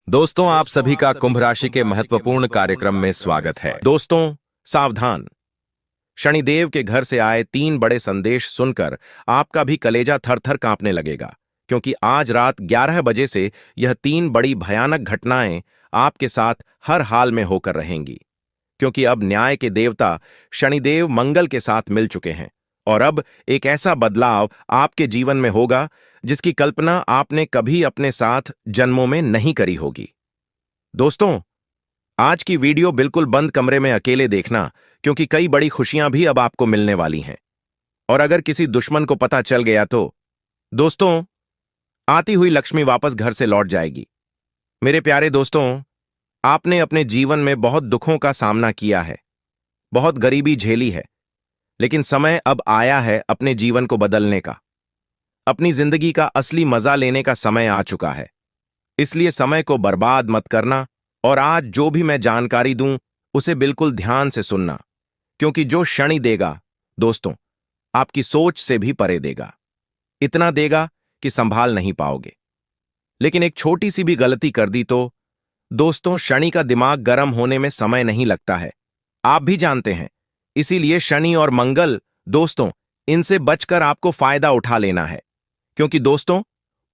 दोस्तों, आप सभी का कुंभ राशि के महत्वपूर्ण कार्यक्रम में स्वागत है। दोस्तों, सावधान। शनिदेव के घर से आए 3 बड़े संदेश सुनकर आपका भी कलेजा थर-थर कांपने लगेगा, क्योंकि आज रात 11 बजे से यह 3 बड़ी भयानक घटनाएं आपके साथ हर हाल में होकर रहेंगी। क्योंकि अब न्याय के देवता शनिदेव मंगल के साथ मिल चुके हैं और अब एक ऐसा बदलाव आपके जीवन में होगा जिसकी कल्पना आपने कभी अपने साथ जन्मों में नहीं करी होगी। दोस्तों, आज की वीडियो बिल्कुल बंद कमरे में अकेले देखना, क्योंकि कई बड़ी खुशियां भी अब आपको मिलने वाली हैं। और अगर किसी दुश्मन को पता चल गया तो दोस्तों, आती हुई लक्ष्मी वापस घर से लौट जाएगी। मेरे प्यारे दोस्तों, आपने अपने जीवन में बहुत दुखों का सामना किया है, बहुत गरीबी झेली है, लेकिन समय अब आया है अपने जीवन को बदलने का। अपनी जिंदगी का असली मजा लेने का समय आ चुका है। इसलिए समय को बर्बाद मत करना और आज जो भी मैं जानकारी दूं उसे बिल्कुल ध्यान से सुनना, क्योंकि जो शनि देगा दोस्तों, आपकी सोच से भी परे देगा। इतना देगा कि संभाल नहीं पाओगे। लेकिन एक छोटी सी भी गलती कर दी तो दोस्तों, शनि का दिमाग गर्म होने में समय नहीं लगता है, आप भी जानते हैं। इसीलिए शनि और मंगल दोस्तों, इनसे बचकर आपको फायदा उठा लेना है, क्योंकि दोस्तों,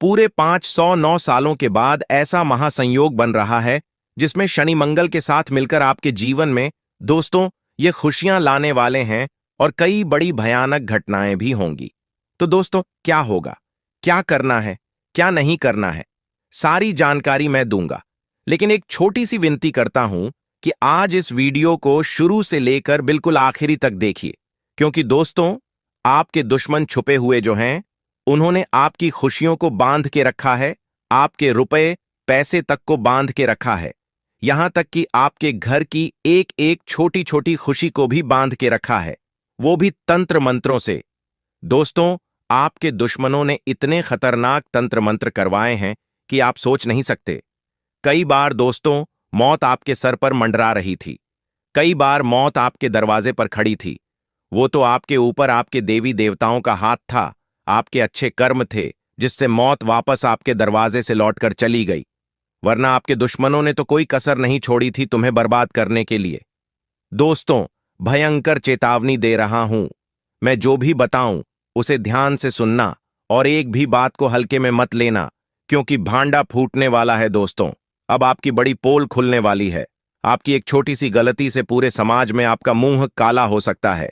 पूरे 509 सालों के बाद ऐसा महासंयोग बन रहा है जिसमें शनि मंगल के साथ मिलकर आपके जीवन में दोस्तों ये खुशियां लाने वाले हैं और कई बड़ी भयानक घटनाएं भी होंगी। तो दोस्तों, क्या होगा, क्या करना है, क्या नहीं करना है, सारी जानकारी मैं दूंगा। लेकिन एक छोटी सी विनती करता हूं कि आज इस वीडियो को शुरू से लेकर बिल्कुल आखिरी तक देखिए, क्योंकि दोस्तों, आपके दुश्मन छुपे हुए जो हैं, उन्होंने आपकी खुशियों को बांध के रखा है, आपके रुपए पैसे तक को बांध के रखा है, यहां तक कि आपके घर की एक एक छोटी छोटी खुशी को भी बांध के रखा है, वो भी तंत्र मंत्रों से। दोस्तों, आपके दुश्मनों ने इतने खतरनाक तंत्र मंत्र करवाए हैं कि आप सोच नहीं सकते। कई बार दोस्तों, मौत आपके सर पर मंडरा रही थी, कई बार मौत आपके दरवाजे पर खड़ी थी। वो तो आपके ऊपर आपके देवी देवताओं का हाथ था, आपके अच्छे कर्म थे, जिससे मौत वापस आपके दरवाजे से लौटकर चली गई। वरना आपके दुश्मनों ने तो कोई कसर नहीं छोड़ी थी तुम्हें बर्बाद करने के लिए। दोस्तों, भयंकर चेतावनी दे रहा हूं, मैं जो भी बताऊं उसे ध्यान से सुनना और एक भी बात को हल्के में मत लेना, क्योंकि भांडा फूटने वाला है दोस्तों। अब आपकी बड़ी पोल खुलने वाली है। आपकी एक छोटी सी गलती से पूरे समाज में आपका मुंह काला हो सकता है,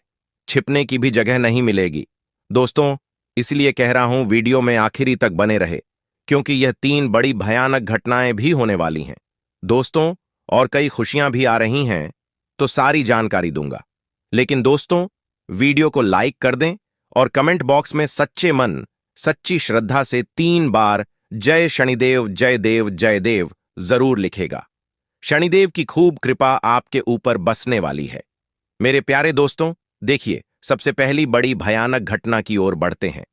छिपने की भी जगह नहीं मिलेगी। दोस्तों, इसलिए कह रहा हूं, वीडियो में आखिरी तक बने रहे, क्योंकि यह 3 बड़ी भयानक घटनाएं भी होने वाली हैं दोस्तों, और कई खुशियां भी आ रही हैं, तो सारी जानकारी दूंगा। लेकिन दोस्तों, वीडियो को लाइक कर दें और कमेंट बॉक्स में सच्चे मन सच्ची श्रद्धा से 3 बार जय शनिदेव जय देव जय देव जरूर लिखेगा। शनिदेव की खूब कृपा आपके ऊपर बसने वाली है। मेरे प्यारे दोस्तों, देखिए, सबसे पहली बड़ी भयानक घटना की ओर बढ़ते हैं।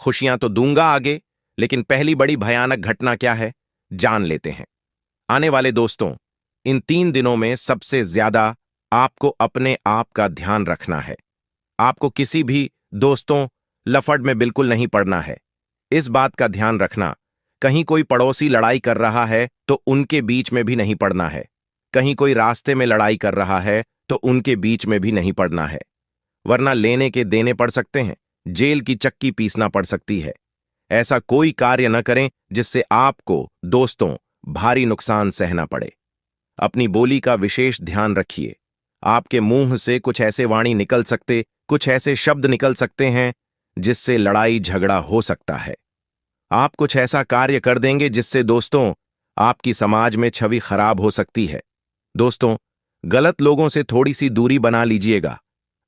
खुशियां तो दूंगा आगे, लेकिन पहली बड़ी भयानक घटना क्या है, जान लेते हैं। आने वाले दोस्तों, इन 3 दिनों में सबसे ज्यादा आपको अपने आप का ध्यान रखना है। आपको किसी भी दोस्तों लफड़ में बिल्कुल नहीं पड़ना है। इस बात का ध्यान रखना, कहीं कोई पड़ोसी लड़ाई कर रहा है तो उनके बीच में भी नहीं पड़ना है। कहीं कोई रास्ते में लड़ाई कर रहा है तो उनके बीच में भी नहीं पड़ना है, वरना लेने के देने पड़ सकते हैं, जेल की चक्की पीसना पड़ सकती है। ऐसा कोई कार्य न करें जिससे आपको दोस्तों भारी नुकसान सहना पड़े। अपनी बोली का विशेष ध्यान रखिए। आपके मुंह से कुछ ऐसे वाणी निकल सकते, कुछ ऐसे शब्द निकल सकते हैं जिससे लड़ाई झगड़ा हो सकता है। आप कुछ ऐसा कार्य कर देंगे जिससे दोस्तों आपकी समाज में छवि खराब हो सकती है। दोस्तों, गलत लोगों से थोड़ी सी दूरी बना लीजिएगा।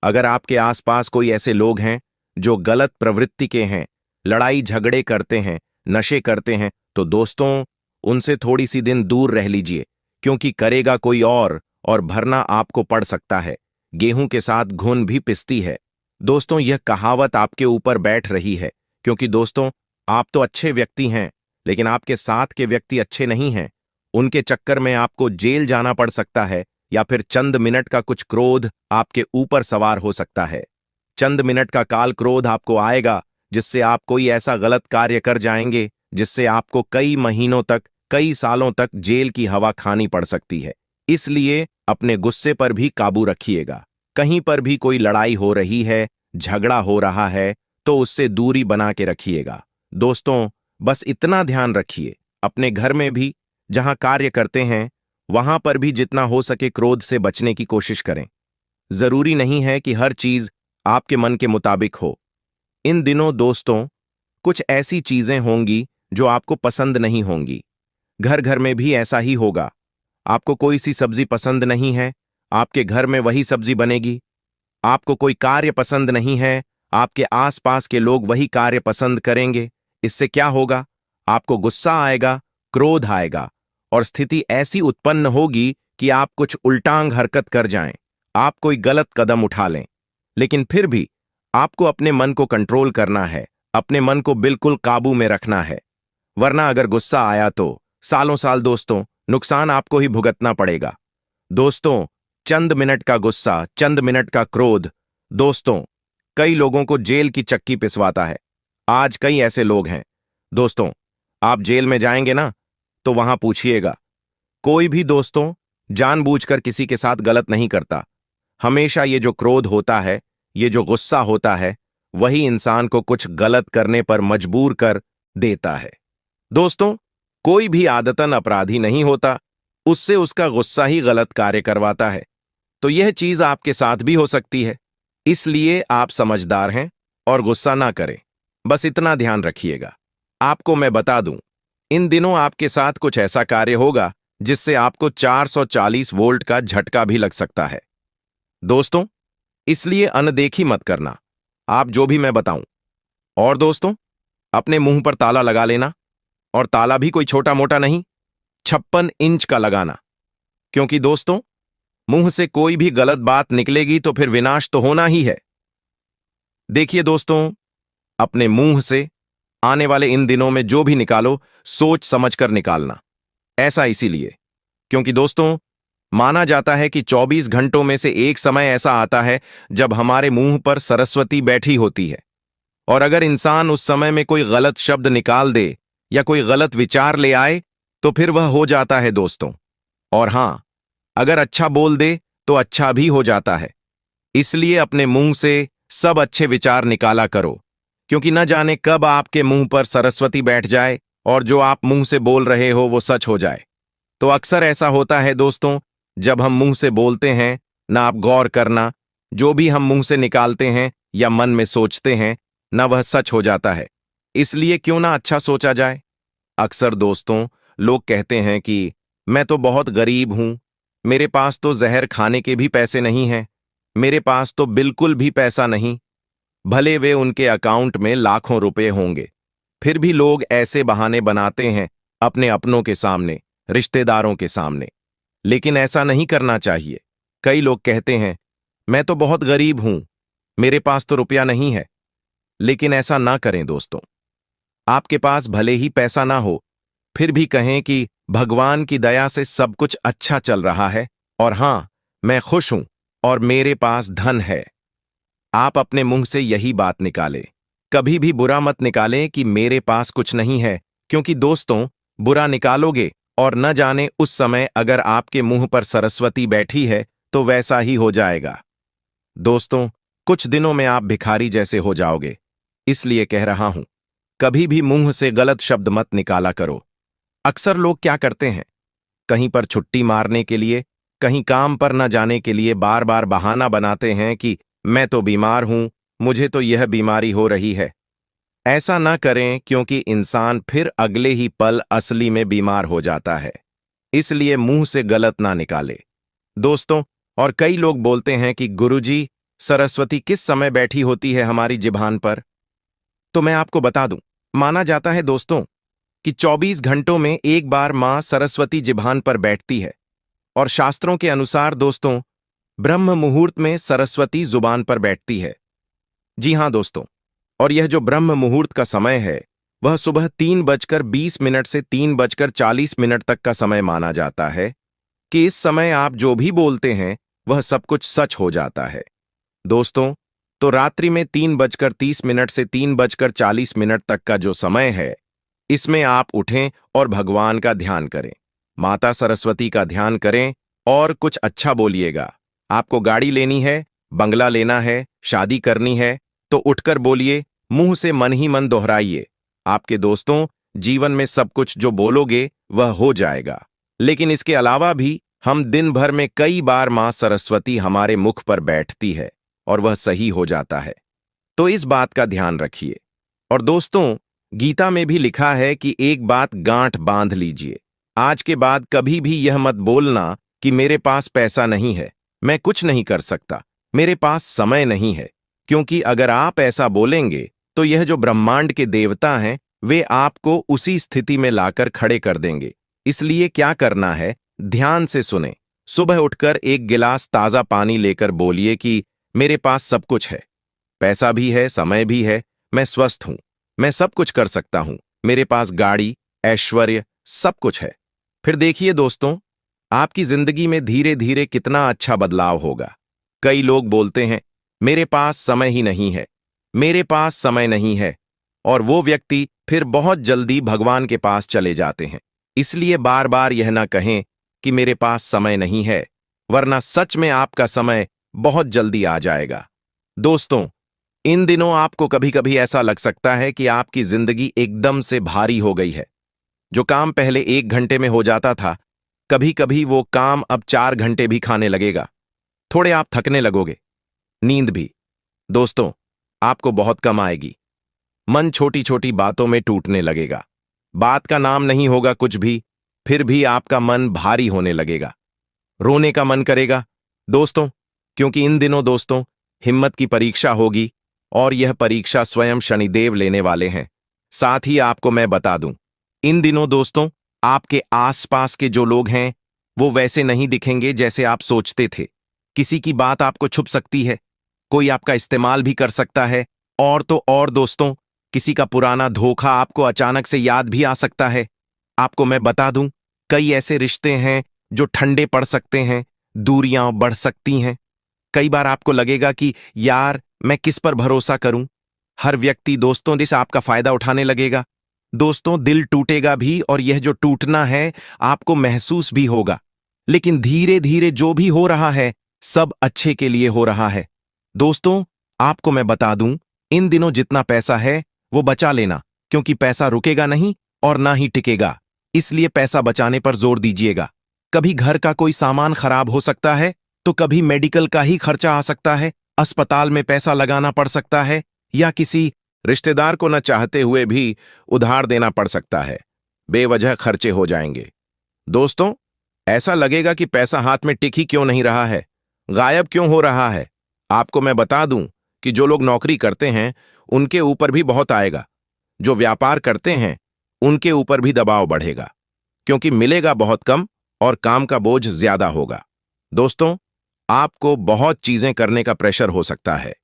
अगर आपके आसपास कोई ऐसे लोग हैं जो गलत प्रवृत्ति के हैं, लड़ाई झगड़े करते हैं, नशे करते हैं, तो दोस्तों उनसे थोड़ी सी दिन दूर रह लीजिए, क्योंकि करेगा कोई और भरना आपको पड़ सकता है। गेहूं के साथ घुन भी पिसती है। दोस्तों, यह कहावत आपके ऊपर बैठ रही है, क्योंकि दोस्तों आप तो अच्छे व्यक्ति हैं, लेकिन आपके साथ के व्यक्ति अच्छे नहीं हैं। उनके चक्कर में आपको जेल जाना पड़ सकता है, या फिर चंद मिनट का कुछ क्रोध आपके ऊपर सवार हो सकता है। चंद मिनट का काल क्रोध आपको आएगा, जिससे आप कोई ऐसा गलत कार्य कर जाएंगे जिससे आपको कई महीनों तक कई सालों तक जेल की हवा खानी पड़ सकती है। इसलिए अपने गुस्से पर भी काबू रखिएगा। कहीं पर भी कोई लड़ाई हो रही है, झगड़ा हो रहा है, तो उससे दूरी बना के रखिएगा। दोस्तों, बस इतना ध्यान रखिए, अपने घर में भी, जहां कार्य करते हैं, वहां पर भी जितना हो सके क्रोध से बचने की कोशिश करें। जरूरी नहीं है कि हर चीज आपके मन के मुताबिक हो। इन दिनों दोस्तों, कुछ ऐसी चीजें होंगी जो आपको पसंद नहीं होंगी। घर घर में भी ऐसा ही होगा। आपको कोई सी सब्जी पसंद नहीं है, आपके घर में वही सब्जी बनेगी। आपको कोई कार्य पसंद नहीं है, आपके आसपास के लोग वही कार्य पसंद करेंगे। इससे क्या होगा? आपको गुस्सा आएगा, क्रोध आएगा और स्थिति ऐसी उत्पन्न होगी कि आप कुछ उल्टांग हरकत कर जाएं, आप कोई गलत कदम उठा लें। लेकिन फिर भी आपको अपने मन को कंट्रोल करना है, अपने मन को बिल्कुल काबू में रखना है। वरना अगर गुस्सा आया तो सालों साल दोस्तों नुकसान आपको ही भुगतना पड़ेगा। दोस्तों, चंद मिनट का गुस्सा, चंद मिनट का क्रोध दोस्तों कई लोगों को जेल की चक्की पिसवाता है। आज कई ऐसे लोग हैं। दोस्तों, आप जेल में जाएंगे ना, तो वहां पूछिएगा। कोई भी दोस्तों जानबूझकर किसी के साथ गलत नहीं करता। हमेशा ये जो क्रोध होता है, ये जो गुस्सा होता है, वही इंसान को कुछ गलत करने पर मजबूर कर देता है। दोस्तों, कोई भी आदतन अपराधी नहीं होता, उससे उसका गुस्सा ही गलत कार्य करवाता है। तो यह चीज आपके साथ भी हो सकती है। इसलिए आप समझदार हैं और गुस्सा ना करें। बस इतना ध्यान रखिएगा। आपको मैं बता दूं, इन दिनों आपके साथ कुछ ऐसा कार्य होगा जिससे आपको 440 वोल्ट का झटका भी लग सकता है। दोस्तों, इसलिए अनदेखी मत करना, आप जो भी मैं बताऊं। और दोस्तों, अपने मुंह पर ताला लगा लेना, और ताला भी कोई छोटा मोटा नहीं, 56 इंच का लगाना। क्योंकि दोस्तों, मुंह से कोई भी गलत बात निकलेगी तो फिर विनाश तो होना ही है। देखिए दोस्तों, अपने मुंह से आने वाले इन दिनों में जो भी निकालो, सोच समझकर निकालना। ऐसा इसीलिए क्योंकि दोस्तों, माना जाता है कि 24 घंटों में से एक समय ऐसा आता है जब हमारे मुंह पर सरस्वती बैठी होती है। और अगर इंसान उस समय में कोई गलत शब्द निकाल दे या कोई गलत विचार ले आए, तो फिर वह हो जाता है दोस्तों। और हां, अगर अच्छा बोल दे तो अच्छा भी हो जाता है। इसलिए अपने मुंह से सब अच्छे विचार निकाला करो, क्योंकि न जाने कब आपके मुंह पर सरस्वती बैठ जाए और जो आप मुंह से बोल रहे हो वो सच हो जाए। तो अक्सर ऐसा होता है दोस्तों, जब हम मुंह से बोलते हैं ना, आप गौर करना, जो भी हम मुंह से निकालते हैं या मन में सोचते हैं ना, वह सच हो जाता है। इसलिए क्यों ना अच्छा सोचा जाए। अक्सर दोस्तों लोग कहते हैं कि मैं तो बहुत गरीब हूं, मेरे पास तो जहर खाने के भी पैसे नहीं हैं, मेरे पास तो बिल्कुल भी पैसा नहीं। भले वे उनके अकाउंट में लाखों रुपए होंगे, फिर भी लोग ऐसे बहाने बनाते हैं अपने अपनों के सामने, रिश्तेदारों के सामने। लेकिन ऐसा नहीं करना चाहिए। कई लोग कहते हैं मैं तो बहुत गरीब हूं, मेरे पास तो रुपया नहीं है। लेकिन ऐसा ना करें दोस्तों। आपके पास भले ही पैसा ना हो, फिर भी कहें कि भगवान की दया से सब कुछ अच्छा चल रहा है, और हां, मैं खुश हूं और मेरे पास धन है। आप अपने मुंह से यही बात निकालें। कभी भी बुरा मत निकालें कि मेरे पास कुछ नहीं है, क्योंकि दोस्तों, बुरा निकालोगे और न जाने उस समय अगर आपके मुंह पर सरस्वती बैठी है तो वैसा ही हो जाएगा। दोस्तों, कुछ दिनों में आप भिखारी जैसे हो जाओगे। इसलिए कह रहा हूं, कभी भी मुंह से गलत शब्द मत निकाला करो। अक्सर लोग क्या करते हैं, कहीं पर छुट्टी मारने के लिए, कहीं काम पर न जाने के लिए बार बार बहाना बनाते हैं कि मैं तो बीमार हूं, मुझे तो यह बीमारी हो रही है। ऐसा ना करें, क्योंकि इंसान फिर अगले ही पल असली में बीमार हो जाता है। इसलिए मुंह से गलत ना निकाले दोस्तों। और कई लोग बोलते हैं कि गुरुजी, सरस्वती किस समय बैठी होती है हमारी जिभान पर? तो मैं आपको बता दूं, माना जाता है दोस्तों कि 24 घंटों में एक बार मां सरस्वती जिभान पर बैठती है। और शास्त्रों के अनुसार दोस्तों, ब्रह्म मुहूर्त में सरस्वती जुबान पर बैठती है। जी हां दोस्तों, और यह जो ब्रह्म मुहूर्त का समय है, वह सुबह 3:20 से 3:40 तक का समय माना जाता है कि इस समय आप जो भी बोलते हैं वह सब कुछ सच हो जाता है। दोस्तों, तो रात्रि में 3:30 से 3:40 तक का जो समय है, इसमें आप उठें और भगवान का ध्यान करें, माता सरस्वती का ध्यान करें और कुछ अच्छा बोलिएगा। आपको गाड़ी लेनी है, बंगला लेना है, शादी करनी है तो उठकर बोलिए, मुंह से मन ही मन दोहराइए। आपके दोस्तों, जीवन में सब कुछ जो बोलोगे वह हो जाएगा। लेकिन इसके अलावा भी हम दिन भर में कई बार मां सरस्वती हमारे मुख पर बैठती है और वह सही हो जाता है। तो इस बात का ध्यान रखिए। और दोस्तों, गीता में भी लिखा है कि एक बात गांठ बांध लीजिए, आज के बाद कभी भी यह मत बोलना कि मेरे पास पैसा नहीं है, मैं कुछ नहीं कर सकता, मेरे पास समय नहीं है। क्योंकि अगर आप ऐसा बोलेंगे तो यह जो ब्रह्मांड के देवता हैं वे आपको उसी स्थिति में लाकर खड़े कर देंगे। इसलिए क्या करना है, ध्यान से सुने। सुबह उठकर एक गिलास ताजा पानी लेकर बोलिए कि मेरे पास सब कुछ है, पैसा भी है, समय भी है, मैं स्वस्थ हूं, मैं सब कुछ कर सकता हूं, मेरे पास गाड़ी, ऐश्वर्य सब कुछ है। फिर देखिए दोस्तों, आपकी जिंदगी में धीरे धीरे कितना अच्छा बदलाव होगा। कई लोग बोलते हैं मेरे पास समय ही नहीं है, मेरे पास समय नहीं है, और वो व्यक्ति फिर बहुत जल्दी भगवान के पास चले जाते हैं। इसलिए बार बार यह ना कहें कि मेरे पास समय नहीं है, वरना सच में आपका समय बहुत जल्दी आ जाएगा। दोस्तों, इन दिनों आपको कभी कभी ऐसा लग सकता है कि आपकी जिंदगी एकदम से भारी हो गई है। जो काम पहले 1 घंटे में हो जाता था, कभी कभी वो काम अब 4 घंटे भी खाने लगेगा। थोड़े आप थकने लगोगे, नींद भी। दोस्तों, आपको बहुत कम आएगी। मन छोटी छोटी बातों में टूटने लगेगा। बात का नाम नहीं होगा कुछ भी, फिर भी आपका मन भारी होने लगेगा, रोने का मन करेगा। दोस्तों, क्योंकि इन दिनों दोस्तों हिम्मत की परीक्षा होगी और यह परीक्षा स्वयं शनिदेव लेने वाले हैं। साथ ही आपको मैं बता दूं, इन दिनों दोस्तों आपके आसपास के जो लोग हैं वो वैसे नहीं दिखेंगे जैसे आप सोचते थे। किसी की बात आपको छुप सकती है, कोई आपका इस्तेमाल भी कर सकता है, और तो और दोस्तों, किसी का पुराना धोखा आपको अचानक से याद भी आ सकता है। आपको मैं बता दूं, कई ऐसे रिश्ते हैं जो ठंडे पड़ सकते हैं, दूरियां बढ़ सकती हैं। कई बार आपको लगेगा कि यार मैं किस पर भरोसा करूं। हर व्यक्ति दोस्तों दिस आपका फायदा उठाने लगेगा। दोस्तों, दिल टूटेगा भी, और यह जो टूटना है आपको महसूस भी होगा। लेकिन धीरे धीरे जो भी हो रहा है सब अच्छे के लिए हो रहा है। दोस्तों, आपको मैं बता दूं, इन दिनों जितना पैसा है वो बचा लेना, क्योंकि पैसा रुकेगा नहीं और ना ही टिकेगा। इसलिए पैसा बचाने पर जोर दीजिएगा। कभी घर का कोई सामान खराब हो सकता है, तो कभी मेडिकल का ही खर्चा आ सकता है, अस्पताल में पैसा लगाना पड़ सकता है, या किसी रिश्तेदार को न चाहते हुए भी उधार देना पड़ सकता है। बेवजह खर्चे हो जाएंगे। दोस्तों, ऐसा लगेगा कि पैसा हाथ में टिक ही क्यों नहीं रहा है, गायब क्यों हो रहा है। आपको मैं बता दूं कि जो लोग नौकरी करते हैं उनके ऊपर भी बहुत आएगा, जो व्यापार करते हैं उनके ऊपर भी दबाव बढ़ेगा, क्योंकि मिलेगा बहुत कम और काम का बोझ ज्यादा होगा। दोस्तों, आपको बहुत चीजें करने का प्रेशर हो सकता है।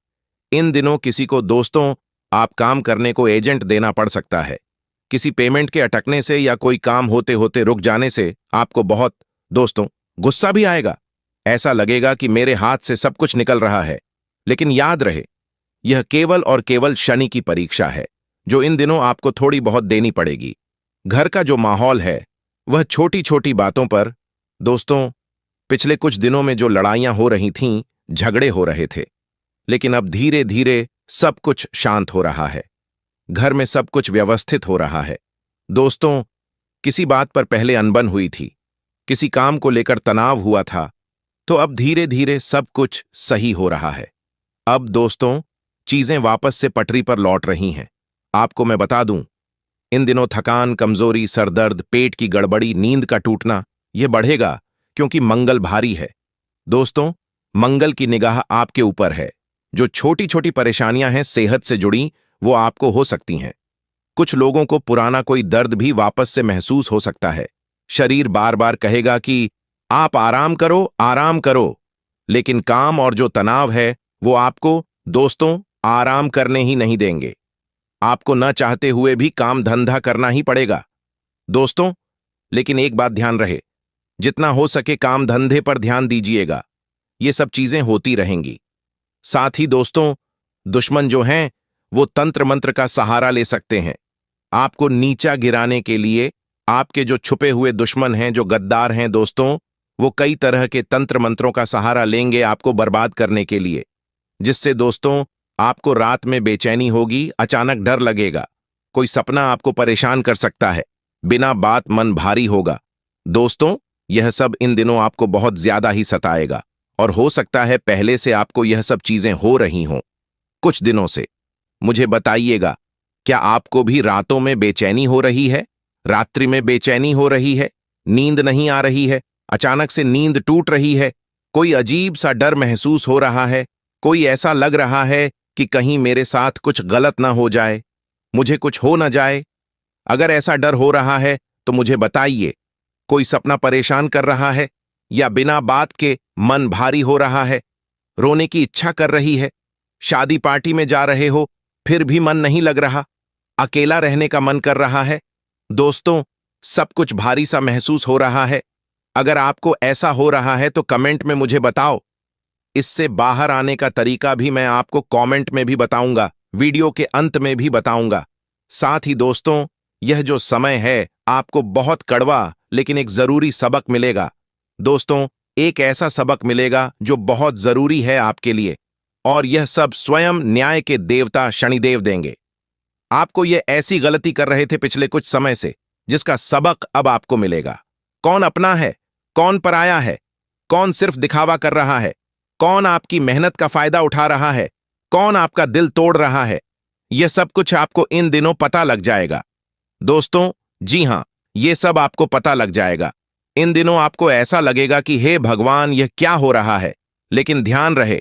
इन दिनों किसी को दोस्तों आप काम करने को एजेंट देना पड़ सकता है। किसी पेमेंट के अटकने से या कोई काम होते होते रुक जाने से आपको बहुत दोस्तों गुस्सा भी आएगा। ऐसा लगेगा कि मेरे हाथ से सब कुछ निकल रहा है। लेकिन याद रहे, यह केवल और केवल शनि की परीक्षा है, जो इन दिनों आपको थोड़ी बहुत देनी पड़ेगी। घर का जो माहौल है वह छोटी छोटी बातों पर, दोस्तों पिछले कुछ दिनों में जो लड़ाइयां हो रही थीं, झगड़े हो रहे थे, लेकिन अब धीरे धीरे सब कुछ शांत हो रहा है। घर में सब कुछ व्यवस्थित हो रहा है। दोस्तों, किसी बात पर पहले अनबन हुई थी, किसी काम को लेकर तनाव हुआ था, तो अब धीरे धीरे सब कुछ सही हो रहा है। अब दोस्तों चीजें वापस से पटरी पर लौट रही हैं। आपको मैं बता दूं, इन दिनों थकान, कमजोरी, सरदर्द, पेट की गड़बड़ी, नींद का टूटना यह बढ़ेगा, क्योंकि मंगल भारी है। दोस्तों, मंगल की निगाह आपके ऊपर है। जो छोटी छोटी परेशानियां हैं सेहत से जुड़ी, वो आपको हो सकती हैं। कुछ लोगों को पुराना कोई दर्द भी वापस से महसूस हो सकता है। शरीर बार बार कहेगा कि आप आराम करो, आराम करो, लेकिन काम और जो तनाव है वो आपको दोस्तों आराम करने ही नहीं देंगे। आपको न चाहते हुए भी काम धंधा करना ही पड़ेगा दोस्तों। लेकिन एक बात ध्यान रहे, जितना हो सके काम धंधे पर ध्यान दीजिएगा। ये सब चीजें होती रहेंगी। साथ ही दोस्तों, दुश्मन जो हैं वो तंत्र मंत्र का सहारा ले सकते हैं। आपको नीचा गिराने के लिए आपके जो छुपे हुए दुश्मन हैं, जो गद्दार हैं दोस्तों, वो कई तरह के तंत्र मंत्रों का सहारा लेंगे आपको बर्बाद करने के लिए, जिससे दोस्तों आपको रात में बेचैनी होगी, अचानक डर लगेगा, कोई सपना आपको परेशान कर सकता है, बिना बात मन भारी होगा। दोस्तों, यह सब इन दिनों आपको बहुत ज्यादा ही सताएगा और हो सकता है पहले से आपको यह सब चीजें हो रही हों कुछ दिनों से। मुझे बताइएगा, क्या आपको भी रातों में बेचैनी हो रही है? रात्रि में बेचैनी हो रही है? नींद नहीं आ रही है? अचानक से नींद टूट रही है? कोई अजीब सा डर महसूस हो रहा है? कोई ऐसा लग रहा है कि कहीं मेरे साथ कुछ गलत ना हो जाए, मुझे कुछ हो ना जाए? अगर ऐसा डर हो रहा है तो मुझे बताइए। कोई सपना परेशान कर रहा है या बिना बात के मन भारी हो रहा है, रोने की इच्छा कर रही है, शादी पार्टी में जा रहे हो फिर भी मन नहीं लग रहा, अकेला रहने का मन कर रहा है? दोस्तों, सब कुछ भारी सा महसूस हो रहा है। अगर आपको ऐसा हो रहा है तो कमेंट में मुझे बताओ। इससे बाहर आने का तरीका भी मैं आपको कमेंट में भी बताऊंगा, वीडियो के अंत में भी बताऊंगा। साथ ही दोस्तों, यह जो समय है आपको बहुत कड़वा लेकिन एक जरूरी सबक मिलेगा। दोस्तों, एक ऐसा सबक मिलेगा जो बहुत जरूरी है आपके लिए, और यह सब स्वयं न्याय के देवता शनिदेव देंगे। आपको यह ऐसी गलती कर रहे थे पिछले कुछ समय से, जिसका सबक अब आपको मिलेगा। कौन अपना है, कौन पराया है, कौन सिर्फ दिखावा कर रहा है, कौन आपकी मेहनत का फायदा उठा रहा है, कौन आपका दिल तोड़ रहा है, यह सब कुछ आपको इन दिनों पता लग जाएगा। दोस्तों, जी हां, यह सब आपको पता लग जाएगा। इन दिनों आपको ऐसा लगेगा कि हे भगवान, यह क्या हो रहा है। लेकिन ध्यान रहे,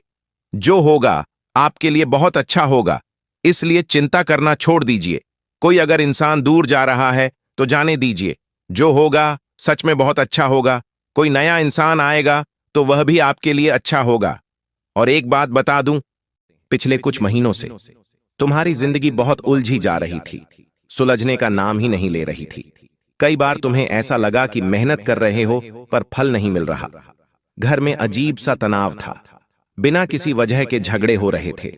जो होगा आपके लिए बहुत अच्छा होगा, इसलिए चिंता करना छोड़ दीजिए। कोई अगर इंसान दूर जा रहा है तो जाने दीजिए, जो होगा सच में बहुत अच्छा होगा। कोई नया इंसान आएगा तो वह भी आपके लिए अच्छा होगा। और एक बात बता दूं, पिछले कुछ महीनों से तुम्हारी जिंदगी बहुत उलझी जा रही थी, सुलझने का नाम ही नहीं ले रही थी। कई बार तुम्हें ऐसा लगा कि मेहनत कर रहे हो पर फल नहीं मिल रहा। घर में अजीब सा तनाव था, बिना किसी वजह के झगड़े हो रहे थे,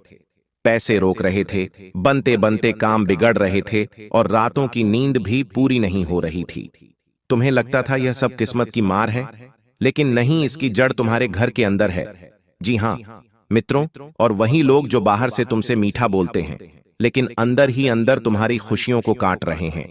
पैसे रोक रहे थे, बनते बनते काम बिगड़ रहे थे और रातों की नींद भी पूरी नहीं हो रही थी। तुम्हें लगता था यह सब किस्मत की मार है, लेकिन नहीं, इसकी जड़ तुम्हारे घर के अंदर है। जी हां मित्रों, और वही लोग जो बाहर से तुमसे मीठा बोलते हैं लेकिन अंदर ही अंदर तुम्हारी खुशियों को काट रहे हैं।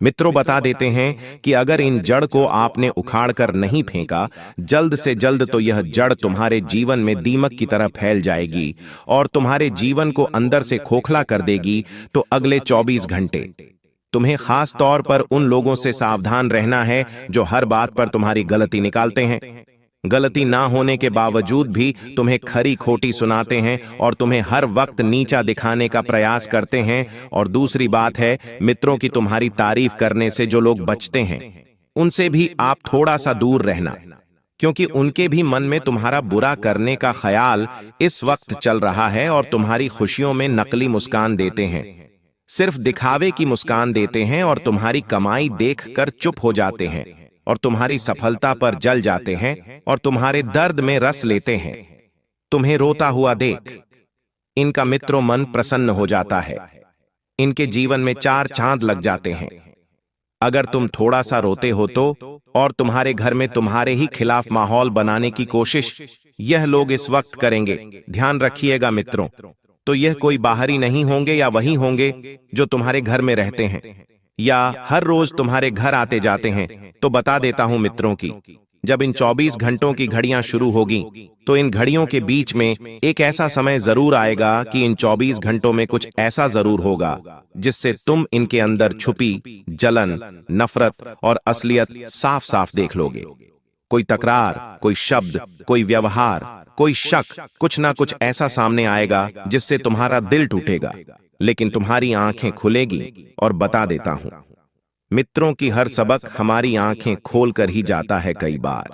मित्रों, बता देते हैं कि अगर इन जड़ को आपने उखाड़ कर नहीं फेंका जल्द से जल्द, तो यह जड़ तुम्हारे जीवन में दीमक की तरह फैल जाएगी और तुम्हारे जीवन को अंदर से खोखला कर देगी। तो अगले 24 घंटे तुम्हें खास तौर पर उन लोगों से सावधान रहना है जो हर बात पर तुम्हारी गलती निकालते हैं, गलती ना होने के बावजूद भी तुम्हें खरी खोटी सुनाते हैं और तुम्हें हर वक्त नीचा दिखाने का प्रयास करते हैं। और दूसरी बात है मित्रों की तुम्हारी तारीफ करने से जो लोग बचते हैं, उनसे भी आप थोड़ा सा दूर रहना, क्योंकि उनके भी मन में तुम्हारा बुरा करने का ख्याल इस वक्त चल रहा है और तुम्हारी खुशियों में नकली मुस्कान देते हैं, सिर्फ दिखावे की मुस्कान देते हैं और तुम्हारी कमाई देखकर चुप हो जाते हैं और तुम्हारी सफलता पर जल जाते हैं और तुम्हारे दर्द में रस लेते हैं। तुम्हें रोता हुआ देख इनका मित्रों मन प्रसन्न हो जाता है, इनके जीवन में 4 चांद लग जाते हैं। अगर तुम थोड़ा सा रोते हो तो, और तुम्हारे घर में तुम्हारे ही खिलाफ माहौल बनाने की कोशिश यह लोग इस वक्त करेंगे, ध्यान रखिएगा मित्रों। तो यह कोई बाहरी नहीं होंगे या वही होंगे जो तुम्हारे घर में रहते हैं या हर रोज तुम्हारे घर आते जाते हैं। तो बता देता हूं मित्रों की, जब इन 24 घंटों की घड़ियां शुरू होगी तो इन घड़ियों के बीच में एक ऐसा समय जरूर आएगा कि इन 24 घंटों में कुछ ऐसा जरूर होगा जिससे तुम इनके अंदर छुपी जलन, नफरत और असलियत साफ साफ देख लोगे। कोई तकरार, कोई शब्द, कोई व्यवहार, कोई शक, कुछ ना कुछ ऐसा सामने आएगा जिससे तुम्हारा दिल टूटेगा, लेकिन तुम्हारी आंखें खुलेगी। और बता देता हूं मित्रों की हर सबक हमारी आंखें खोल कर ही जाता है। कई बार